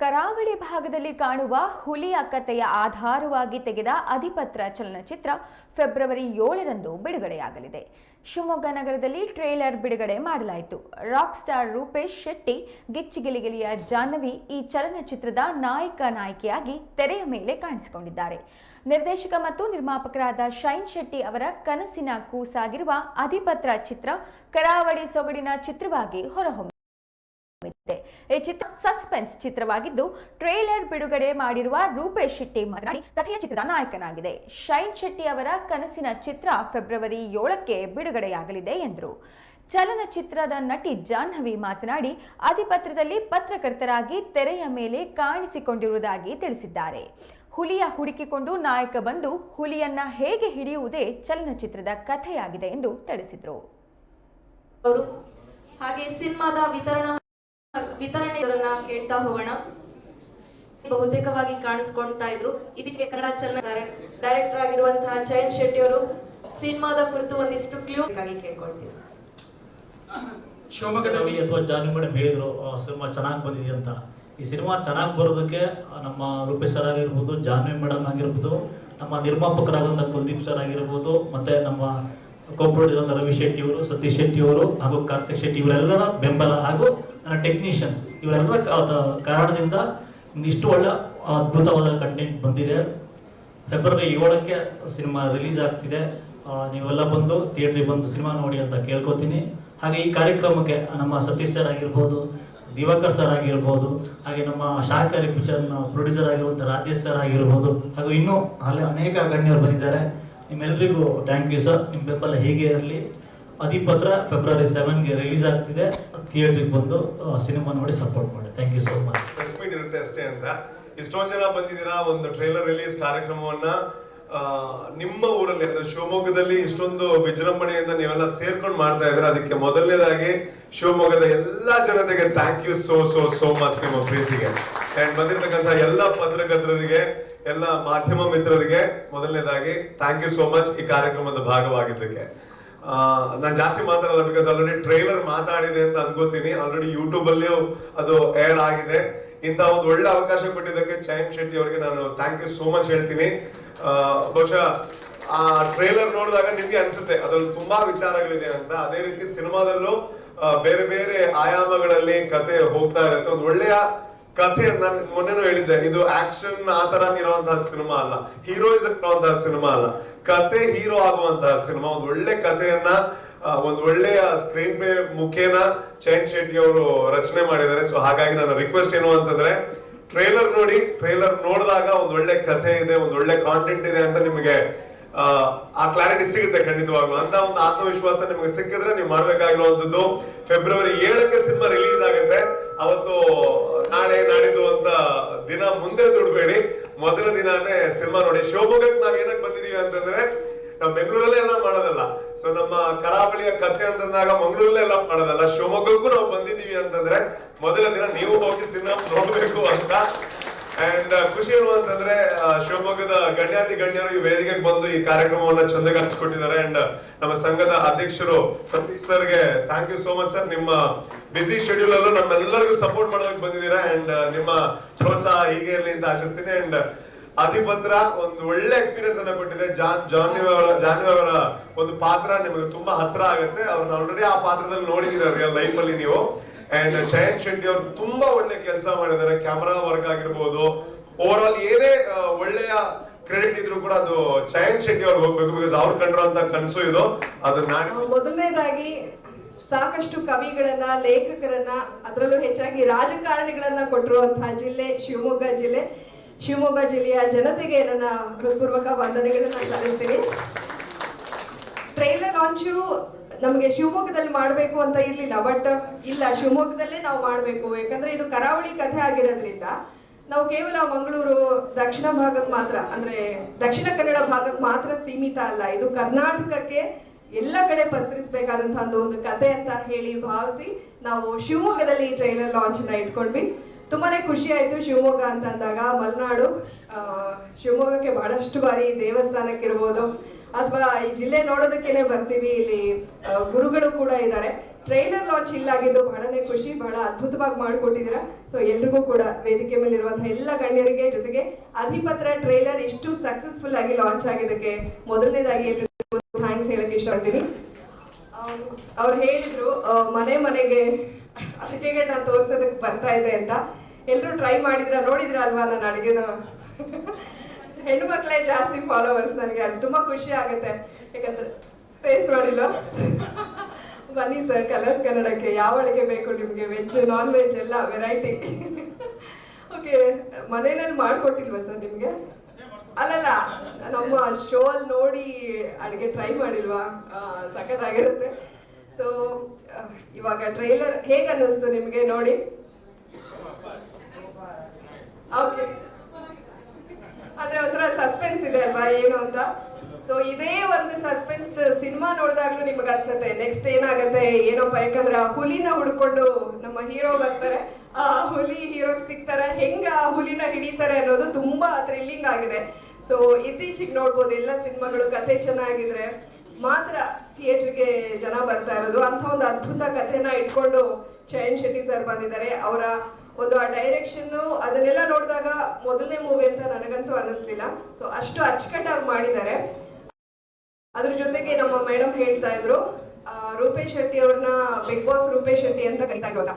ಕರಾವಳಿ ಭಾಗದಲ್ಲಿ ಕಾಣುವ ಹುಲಿಯ ಕಥೆಯ ಆಧಾರವಾಗಿ ತೆಗೆದ ಅಧಿಪತ್ರ ಚಲನಚಿತ್ರ ಫೆಬ್ರವರಿ 7ರಂದು ಬಿಡುಗಡೆಯಾಗಲಿದೆ. ಶಿವಮೊಗ್ಗ ನಗರದಲ್ಲಿ ಟ್ರೇಲರ್ ಬಿಡುಗಡೆ ಮಾಡಲಾಯಿತು. ರಾಕ್ ಸ್ಟಾರ್ ರೂಪೇಶ್ ಶೆಟ್ಟಿ, ಗಿಚ್ಚಿಗಿಲಿಗಿಲಿಯ ಜಾಹ್ನವಿ ಈ ಚಲನಚಿತ್ರದ ನಾಯಕಿಯಾಗಿ ತೆರೆಯ ಮೇಲೆ ಕಾಣಿಸಿಕೊಂಡಿದ್ದಾರೆ. ನಿರ್ದೇಶಕ ಮತ್ತು ನಿರ್ಮಾಪಕರಾದ ಶೈನ್ ಶೆಟ್ಟಿ ಅವರ ಕನಸಿನ ಕೂಸಾಗಿರುವ ಅಧಿಪತ್ರ ಚಿತ್ರ ಕರಾವಳಿ ಸೊಗಡಿನ ಚಿತ್ರವಾಗಿ ಹೊರಹೊಮ್ಮಿದೆ. ಈ ಚಿತ್ರ ಸಸ್ಪೆನ್ಸ್ ಚಿತ್ರವಾಗಿದ್ದು, ಟ್ರೇಲರ್ ಬಿಡುಗಡೆ ಮಾಡಿರುವ ರೂಪೇಶ್ ಶೆಟ್ಟಿ ಮಾತನಾಡಿ ಕಥೆಯ ಚಿತ್ರದ ನಾಯಕನಾಗಿದೆ. ಶೈನ್ ಶೆಟ್ಟಿ ಅವರ ಕನಸಿನ ಚಿತ್ರ ಫೆಬ್ರವರಿ 7ಕ್ಕೆ ಬಿಡುಗಡೆಯಾಗಲಿದೆ ಎಂದರು. ಚಲನಚಿತ್ರದ ನಟಿ ಜಾಹ್ನವಿ ಮಾತನಾಡಿ ಅಧಿಪತ್ರದಲ್ಲಿ ಪತ್ರಕರ್ತರಾಗಿ ತೆರೆಯ ಮೇಲೆ ಕಾಣಿಸಿಕೊಂಡಿರುವುದಾಗಿ ತಿಳಿಸಿದ್ದಾರೆ. ಹುಲಿಯ ಹುಡುಕಿಕೊಂಡು ನಾಯಕ ಬಂದು ಹುಲಿಯನ್ನ ಹೇಗೆ ಹಿಡಿಯುವುದೇ ಚಲನಚಿತ್ರದ ಕಥೆಯಾಗಿದೆ ಎಂದು ತಿಳಿಸಿದರು. ಹಾಗೆ ಸಿನಿಮಾದ ವಿತರಣೆಯವರನ್ನ ಕೇಳ್ತಾ ಹೋಗೋಣ. ಬಹುತೇಕವಾಗಿ ಕಾಣಿಸ್ಕೊಳ್ತಾ ಇದ್ರು. ಇತ್ತೀಚೆಗೆ ಕನ್ನಡ ಚಲನಚಿತ್ರ ಡೈರೆಕ್ಟರ್ ಆಗಿರುವಂತಹ ಶೈನ್ ಶೆಟ್ಟಿ ಅವರು ಸಿನಿಮಾದ ಕುರಿತು ಒಂದಿಷ್ಟು ಕ್ಲೂ ಕೇಳ್ಕೊಳ್ತೀವಿ. ಶಿವಮೊಗ್ಗದಲ್ಲಿ ಅಥವಾ ಜಾಹ್ನವಿ ಮೇಡಮ್ ಹೇಳಿದ್ರು ಸಿನಿಮಾ ಚೆನ್ನಾಗಿ ಬಂದಿದೆ ಅಂತ. ಈ ಸಿನಿಮಾ ಚೆನ್ನಾಗಿ ಬರೋದಕ್ಕೆ ನಮ್ಮ ರೂಪೇಶ್ ಸರ್ ಆಗಿರ್ಬೋದು, ಜಾಹ್ನವಿ ಮೇಡಮ್ ಆಗಿರ್ಬೋದು, ನಮ್ಮ ನಿರ್ಮಾಪಕರಾದಂಥ ಕುಲ್ದೀಪ್ ಸರ್ ಆಗಿರ್ಬೋದು, ಮತ್ತೆ ನಮ್ಮ ಕೋ-ಪ್ರೊಡ್ಯೂಸರ್ ರವಿ ಶೆಟ್ಟಿ ಅವರು, ಸತೀಶ್ ಶೆಟ್ಟಿ ಅವರು ಹಾಗೂ ಕಾರ್ತಿಕ್ ಶೆಟ್ಟಿ ಇವರೆಲ್ಲರ ಬೆಂಬಲ ಹಾಗೂ ನನ್ನ ಟೆಕ್ನಿಷಿಯನ್ಸ್ ಇವರೆಲ್ಲರ ಕಾರಣದಿಂದ ಇಷ್ಟು ಒಳ್ಳೆ ಅದ್ಭುತವಾದ ಕಂಟೆಂಟ್ ಬಂದಿದೆ. ಫೆಬ್ರವರಿ 7ಕ್ಕೆ ಸಿನಿಮಾ ರಿಲೀಸ್ ಆಗ್ತಿದೆ. ನೀವೆಲ್ಲ ಬಂದು ಥಿಯೇಟ್ರಿಗೆ ಬಂದು ಸಿನಿಮಾ ನೋಡಿ ಅಂತ ಕೇಳ್ಕೊತೀನಿ. ಹಾಗೆ ಈ ಕಾರ್ಯಕ್ರಮಕ್ಕೆ ನಮ್ಮ ಸತೀಶ್ ಸರ್ ಆಗಿರ್ಬೋದು, ದಿವಾಕರ್ ಸರ್ ಆಗಿರ್ಬೋದು, ಹಾಗೆ ನಮ್ಮ ಶಾಕಾರಿ ಪಿಕ್ಚರ್ನ ಪ್ರೊಡ್ಯೂಸರ್ ಆಗಿರುವಂಥ ರಾಜೇಶ್ ಸರ್ ಆಗಿರ್ಬೋದು, ಹಾಗೂ ಇನ್ನೂ ಅನೇಕ ಗಣ್ಯರು ಬಂದಿದ್ದಾರೆ. ನಿಮ್ಮೆಲ್ಲರಿಗೂ ಥ್ಯಾಂಕ್ ಯು ಸರ್. ನಿಮ್ಮ ಬೆಂಬಲ ಹೀಗೆ ಇರಲಿ. ಅಧಿಪತ್ರ ಫೆಬ್ರವರಿ 7ಗೆ ರಿಲೀಸ್ ಆಗ್ತಿದೆ. ಥಿಯೇಟ್ರಿಗೆ ಬಂದು ಸಿನಿಮಾ ನೋಡಿ ಸಪೋರ್ಟ್ ಮಾಡಿ. Thank you so much. Press meet ಇರುತ್ತೆ ಅಷ್ಟೇ ಅಂತ ಇಷ್ಟೊಂದು ಜನ ಬಂದಿದ್ದೀರಾ. ಒಂದು ಟ್ರೈಲರ್ ರಿಲೀಸ್ ಕಾರ್ಯಕ್ರಮವನ್ನ ನಿಮ್ಮ ಊರಲ್ಲಿ ಅಂದ್ರೆ ಶಿವಮೊಗ್ಗದಲ್ಲಿ ಇಷ್ಟೊಂದು ವಿಜೃಂಭಣೆಯಿಂದ ನೀವೆಲ್ಲ ಸೇರ್ಕೊಂಡು ಮಾಡ್ತಾ ಇದ್ರೆ ಅದಕ್ಕೆ ಮೊದಲನೇದಾಗಿ ಶಿವಮೊಗ್ಗದ ಎಲ್ಲಾ ಜನತೆಗೆ thank you so so so much ನಿಮ್ಮ ಪ್ರೀತಿಗೆ. ಅಂಡ್ ಬಂದಿರತಕ್ಕಂಥ ಎಲ್ಲ ಪತ್ರಕರ್ತರಿಗೆ, ಎಲ್ಲ ಮಾಧ್ಯಮ ಮಿತ್ರರಿಗೆ ಮೊದಲನೇದಾಗಿ ಥ್ಯಾಂಕ್ ಯು ಸೋ ಮಚ್ ಈ ಕಾರ್ಯಕ್ರಮದ ಭಾಗವಾಗಿದ್ದಕ್ಕೆ. ನಾನು ಜಾಸ್ತಿ ಮಾತಾಡಲ್ಲ, ಬಿಕಾಸ್ ಆಲ್ರೆಡಿ ಟ್ರೈಲರ್ ಮಾತಾಡಿದೆ ಅಂತ ಅನ್ಕೋತೀನಿ. ಆಲ್ರೆಡಿ ಯೂಟ್ಯೂಬ್ ಅಲ್ಲಿಯೂ ಅದು ಏರ್ ಆಗಿದೆ. ಇಂಥ ಒಂದು ಒಳ್ಳೆ ಅವಕಾಶ ಕೊಟ್ಟಿದ್ದಕ್ಕೆ ಶೈನ್ ಶೆಟ್ಟಿ ಅವರಿಗೆ ನಾನು ಥ್ಯಾಂಕ್ ಯು ಸೋ ಮಚ್ ಹೇಳ್ತೀನಿ. ಬಹುಶಃ ಆ ಟ್ರೈಲರ್ ನೋಡಿದಾಗ ನಿಮ್ಗೆ ಅನ್ಸುತ್ತೆ ಅದ್ರಲ್ಲಿ ತುಂಬಾ ವಿಚಾರಗಳಿದೆ ಅಂತ. ಅದೇ ರೀತಿ ಸಿನಿಮಾದಲ್ಲೂ ಬೇರೆ ಬೇರೆ ಆಯಾಮಗಳಲ್ಲಿ ಕತೆ ಹೋಗ್ತಾ ಇರುತ್ತೆ. ಒಂದು ಒಳ್ಳೆಯ ಕಥೆ, ನಾನು ಮೊನ್ನೆನೂ ಹೇಳಿದ್ದೆ, ಇದು ಆಕ್ಷನ್ ಆ ತರ ಇರುವಂತಹ ಸಿನಿಮಾ ಅಲ್ಲ, ಹೀರೋಯಿಸಮ್ ಇರುವಂತಹ ಸಿನಿಮಾ ಅಲ್ಲ, ಕತೆ ಹೀರೋ ಆಗುವಂತಹ ಸಿನಿಮಾ. ಒಂದು ಒಳ್ಳೆ ಕಥೆಯನ್ನ ಒಂದು ಒಳ್ಳೆಯ ಸ್ಕ್ರೀನ್ ಪ್ಲೇ ಮುಖೇನ ಶೈನ್ ಶೆಟ್ಟಿ ಅವರು ರಚನೆ ಮಾಡಿದ್ದಾರೆ. ಸೊ ಹಾಗಾಗಿ ನನ್ನ ರಿಕ್ವೆಸ್ಟ್ ಏನು ಅಂತಂದ್ರೆ ಟ್ರೈಲರ್ ನೋಡಿ. ಟ್ರೈಲರ್ ನೋಡಿದಾಗ ಒಂದು ಒಳ್ಳೆ ಕಥೆ ಇದೆ, ಒಂದು ಒಳ್ಳೆ ಕಾಂಟೆಂಟ್ ಇದೆ ಅಂತ ನಿಮಗೆ ಆ ಕ್ಲಾರಿಟಿ ಸಿಗುತ್ತೆ ಖಂಡಿತವಾಗ್ಲು. ಅಂತ ಒಂದು ಆತ್ಮವಿಶ್ವಾಸ ನಿಮಗೆ ಸಿಕ್ಕಿದ್ರೆ ನೀವು ಮಾಡ್ಬೇಕಾಗಿರುವಂತದ್ದು ಫೆಬ್ರವರಿ 7ಕ್ಕೆ ಸಿನಿಮಾ ರಿಲೀಸ್ ಆಗುತ್ತೆ. ಅವತ್ತು ನಾಳೆ ನಾಡಿದ್ದು ಅಂತ ದಿನ ಮುಂದೆ ದುಡ್ಬೇಡಿ, ಮೊದಲ ದಿನಾನೇ ಸಿನಿಮಾ ನೋಡಿ. ಶಿವಮೊಗ್ಗಕ್ಕೆ ನಾವ್ ಏನಕ್ಕೆ ಬಂದಿದೀವಿ ಅಂತಂದ್ರೆ ನಾವು ಬೆಂಗಳೂರಲ್ಲೇ ಎಲ್ಲ ಮಾಡೋದಲ್ಲ. ಸೊ ನಮ್ಮ ಕರಾವಳಿಯ ಕಥೆ ಅಂತಂದಾಗ ಮಂಗಳೂರಲ್ಲೇ ಎಲ್ಲ ಮಾಡೋದಲ್ಲ, ಶಿವಮೊಗ್ಗಕ್ಕೂ ನಾವು ಬಂದಿದೀವಿ ಅಂತಂದ್ರೆ ಮೊದಲ ದಿನ ನೀವು ಹೋಗಿ ಸಿನಿಮಾ ನೋಡ್ಬೇಕು ಅಂತ. ಅಂಡ್ ಖುಷಿ ಏನು ಅಂತಂದ್ರೆ ಶಿವಮೊಗ್ಗದ ಗಣ್ಯಾತಿ ಗಣ್ಯರು ಈ ವೇದಿಕೆಗೆ ಬಂದು ಈ ಕಾರ್ಯಕ್ರಮವನ್ನ ಚಂದಗೆ ಹಂಚ್ಕೊಟ್ಟಿದ್ದಾರೆ. ಅಂಡ್ ನಮ್ಮ ಸಂಘದ ಅಧ್ಯಕ್ಷರು ಸತೀಶ್ ಸರ್ಗೆ thank you so much sir. ನಿಮ್ಮ ಬಿಸಿ ಶೆಡ್ಯೂಲ್ ಅಲ್ಲೂ ನಮ್ಮೆಲ್ಲರಿಗೂ ಸಪೋರ್ಟ್ ಮಾಡೋದಕ್ಕೆ ಬಂದಿದ್ದೀರಾ. ಅಂಡ್ ನಿಮ್ಮ ಪ್ರೋತ್ಸಾಹ ಹೀಗೆ ಇರಲಿ ಅಂತ ಆಶಿಸ್ತೀನಿ. ಅಂಡ್ ಅಧಿಪತ್ರ ಒಂದು ಒಳ್ಳೆ ಎಕ್ಸ್ಪೀರಿಯನ್ಸ್ ಅನ್ನ ಕೊಟ್ಟಿದೆ. ಜಾಹ್ನವಿ ಅವರ ಒಂದು ಪಾತ್ರ ನಿಮಗೆ ತುಂಬಾ ಹತ್ರ ಆಗುತ್ತೆ. ಅವ್ರನ್ನ ಆಲ್ರೆಡಿ ಆ ಪಾತ್ರದಲ್ಲಿ ನೋಡಿದೀರ ರಿಯಲ್ ಲೈಫ್ ಅಲ್ಲಿ ನೀವು. ಅಂಡ್ ಶೈನ್ ಶೆಟ್ಟಿ ಅವರು ತುಂಬಾ ಒಳ್ಳೆ ಕೆಲಸ ಮಾಡಿದ್ದಾರೆ. ಕ್ಯಾಮರಾ ವರ್ಕ್ ಆಗಿರ್ಬೋದು, ಓವರ್ ಆಲ್ ಏನೇ ಒಳ್ಳೆಯ ಕ್ರೆಡಿಟ್ ಇದ್ರು ಕೂಡ ಅದು ಶೈನ್ ಶೆಟ್ಟಿ ಅವ್ರಿಗೆ ಹೋಗ್ಬೇಕು. ಬಿಕಾಸ್ ಅವ್ರು ಕಂಡಿರುವಂತ ಕನಸು ಇದು. ಅದು ಮೊದಲನೇದಾಗಿ ಸಾಕಷ್ಟು ಕವಿಗಳನ್ನ, ಲೇಖಕರನ್ನ, ಅದರಲ್ಲೂ ಹೆಚ್ಚಾಗಿ ರಾಜಕಾರಣಿಗಳನ್ನ ಕೊಟ್ಟಿರುವಂತಹ ಜಿಲ್ಲೆ ಶಿವಮೊಗ್ಗ ಜಿಲ್ಲೆ. ಶಿವಮೊಗ್ಗ ಜಿಲ್ಲೆಯ ಜನತೆಗೆ ನನ್ನ ಹೃತ್ಪೂರ್ವಕ ವಂದನೆಗಳನ್ನ ಸಲ್ಲಿಸ್ತೀನಿ. ಟ್ರೈಲರ್ ಲಾಂಚು ನಮಗೆ ಶಿವಮೊಗ್ಗದಲ್ಲಿ ಮಾಡಬೇಕು ಅಂತ ಇರ್ಲಿಲ್ಲ, ಬಟ್ ಇಲ್ಲ, ಶಿವಮೊಗ್ಗದಲ್ಲೇ ನಾವು ಮಾಡಬೇಕು. ಯಾಕಂದ್ರೆ ಇದು ಕರಾವಳಿ ಕಥೆ ಆಗಿರೋದ್ರಿಂದ ನಾವು ಕೇವಲ ಮಂಗಳೂರು ದಕ್ಷಿಣ ಭಾಗಕ್ಕೆ ಮಾತ್ರ, ಅಂದ್ರೆ ದಕ್ಷಿಣ ಕನ್ನಡ ಭಾಗಕ್ಕೆ ಮಾತ್ರ ಸೀಮಿತ ಅಲ್ಲ, ಇದು ಕರ್ನಾಟಕಕ್ಕೆ ಎಲ್ಲ ಕಡೆ ಪಸರಿಸಬೇಕಾದಂತಹ ಒಂದು ಕತೆ ಅಂತ ಹೇಳಿ ಭಾವಿಸಿ ನಾವು ಶಿವಮೊಗ್ಗದಲ್ಲಿ ಟ್ರೈಲರ್ ಲಾಂಚ್ ನ ಇಟ್ಕೊಂಡ್ವಿ. ತುಂಬಾನೇ ಖುಷಿ ಆಯ್ತು. ಶಿವಮೊಗ್ಗ ಅಂತ ಅಂದಾಗ ಮಲೆನಾಡು, ಶಿವಮೊಗ್ಗಕ್ಕೆ ಬಹಳಷ್ಟು ಬಾರಿ ದೇವಸ್ಥಾನಕ್ಕಿರ್ಬೋದು ಅಥವಾ ಈ ಜಿಲ್ಲೆ ನೋಡೋದಕ್ಕೇನೆ ಬರ್ತೀವಿ. ಇಲ್ಲಿ ಗುರುಗಳು ಕೂಡ ಇದ್ದಾರೆ. ಟ್ರೈಲರ್ ಲಾಂಚ್ ಇಲ್ಲಾಗಿದ್ದು ಬಹಳನೇ ಖುಷಿ, ಬಹಳ ಅದ್ಭುತವಾಗಿ ಮಾಡಿಕೊಟ್ಟಿದ್ದೀರಾ. ಸೊ ಎಲ್ರಿಗೂ ಕೂಡ ವೇದಿಕೆ ಮೇಲೆ ಇರುವಂತಹ ಎಲ್ಲ ಗಣ್ಯರಿಗೆ, ಜೊತೆಗೆ ಅಧಿಪತ್ರ ಟ್ರೈಲರ್ ಇಷ್ಟು ಸಕ್ಸಸ್ಫುಲ್ ಆಗಿ ಲಾಂಚ್ ಆಗಿದ್ದಕ್ಕೆ ಮೊದಲನೇದಾಗಿ ಎಲ್ರಿಗೂ ಥ್ಯಾಂಕ್ಸ್ ಹೇಳಕ್ಕೆ ಇಷ್ಟಪಡ್ತೀನಿ. ಅವ್ರು ಹೇಳಿದ್ರು ಮನೆ ಮನೆಗೆ ಅಡುಗೆಗಳನ್ನ ತೋರ್ಸೋದಕ್ಕೆ ಬರ್ತಾ ಇದ್ದೆ ಅಂತ. ಎಲ್ಲರೂ ಟ್ರೈ ನೋಡಿದ್ರ ಅಲ್ವಾ ನಾನು ಅಡುಗೆನ? ಹೆಣ್ಣು ಮಕ್ಕಳೇ ಜಾಸ್ತಿ ಫಾಲೋವರ್ಸ್. ನನಗೆ ಅದು ತುಂಬ ಖುಷಿ ಆಗುತ್ತೆ, ಯಾಕಂದ್ರೆ ಟೇಸ್ಟ್ ಮಾಡಿಲ್ಲ. ಬನ್ನಿ ಸರ್ ಕಲರ್ಸ್ ಕನ್ನಡಕ್ಕೆ. ಯಾವ ಅಡುಗೆ ಬೇಕು ನಿಮಗೆ? ವೆಜ್, ನಾನ್ ವೆಜ್ ಎಲ್ಲ ವೆರೈಟಿ. ಓಕೆ, ಮನೆಯಲ್ಲಿ ಮಾಡಿಕೊಟ್ಟಿಲ್ವಾ ಸರ್ ನಿಮಗೆ? ಅಲ್ಲಲ್ಲ, ನಮ್ಮ ಶೋ ಅಲ್ಲಿ ನೋಡಿ ಅಡುಗೆ ಟ್ರೈ ಮಾಡಿಲ್ವಾ? ಸಖತ್ತಾಗಿರುತ್ತೆ. ಸೊ ಇವಾಗ ಟ್ರೈಲರ್ ಹೇಗೆ ಅನ್ನಿಸ್ತು ನಿಮಗೆ ನೋಡಿ? ಓಕೆ, ಆದರೆ ಒಂಥರ ಸಸ್ಪೆನ್ಸ್ ಇದೆ ಅಲ್ವಾ ಏನು ಅಂತ. ಸೊ ಇದೇ ಒಂದು ಸಸ್ಪೆನ್ಸ್ ಸಿನಿಮಾ ನೋಡಿದಾಗ್ಲೂ ನಿಮಗೆ ಅನ್ಸುತ್ತೆ ನೆಕ್ಸ್ಟ್ ಏನಾಗುತ್ತೆ ಏನಪ್ಪ, ಯಾಕಂದ್ರೆ ಆ ಹುಲಿನ ಹುಡ್ಕೊಂಡು ನಮ್ಮ ಹೀರೋ ಬರ್ತಾರೆ, ಆ ಹುಲಿ ಹೀರೋಗೆ ಸಿಗ್ತಾರೆ, ಹೆಂಗ ಆ ಹುಲಿನ ಹಿಡಿತಾರೆ ಅನ್ನೋದು ತುಂಬಾ ಥ್ರಿಲ್ಲಿಂಗ್ ಆಗಿದೆ. ಸೊ ಇತ್ತೀಚೆಗೆ ನೋಡ್ಬೋದು ಎಲ್ಲ ಸಿನಿಮಾಗಳು ಕಥೆ ಚೆನ್ನಾಗಿದ್ರೆ ಮಾತ್ರ ಥಿಯೇಟರ್ಗೆ ಜನ ಬರ್ತಾ ಇರೋದು. ಅಂತ ಒಂದು ಅದ್ಭುತ ಕಥೆನ ಇಟ್ಕೊಂಡು ಚಯನ್ ಶೆಟ್ಟಿ ಸರ್ ಬಂದಿದ್ದಾರೆ. ಅವರ ಒಂದು ಆ ಡೈರೆಕ್ಷನ್ ಅದನ್ನೆಲ್ಲ ನೋಡಿದಾಗ ಮೊದಲನೇ ಮೂವಿ ಅಂತ ನನಗಂತೂ ಅನ್ನಿಸ್ಲಿಲ್ಲ. ಸೊ ಅಷ್ಟು ಅಚ್ಚುಕಟ್ಟಾಗಿ ಮಾಡಿದ್ದಾರೆ. ಅದ್ರ ಜೊತೆಗೆ ನಮ್ಮ ಮೇಡಮ್ ಹೇಳ್ತಾ ಇದ್ರು ರೂಪೇಶ್ ಶೆಟ್ಟಿ ಅವ್ರನ್ನ ಬಿಗ್ ಬಾಸ್ ರೂಪೇಶ್ ಶೆಟ್ಟಿ ಅಂತ ಕರೀತಾ ಇದ್ರು.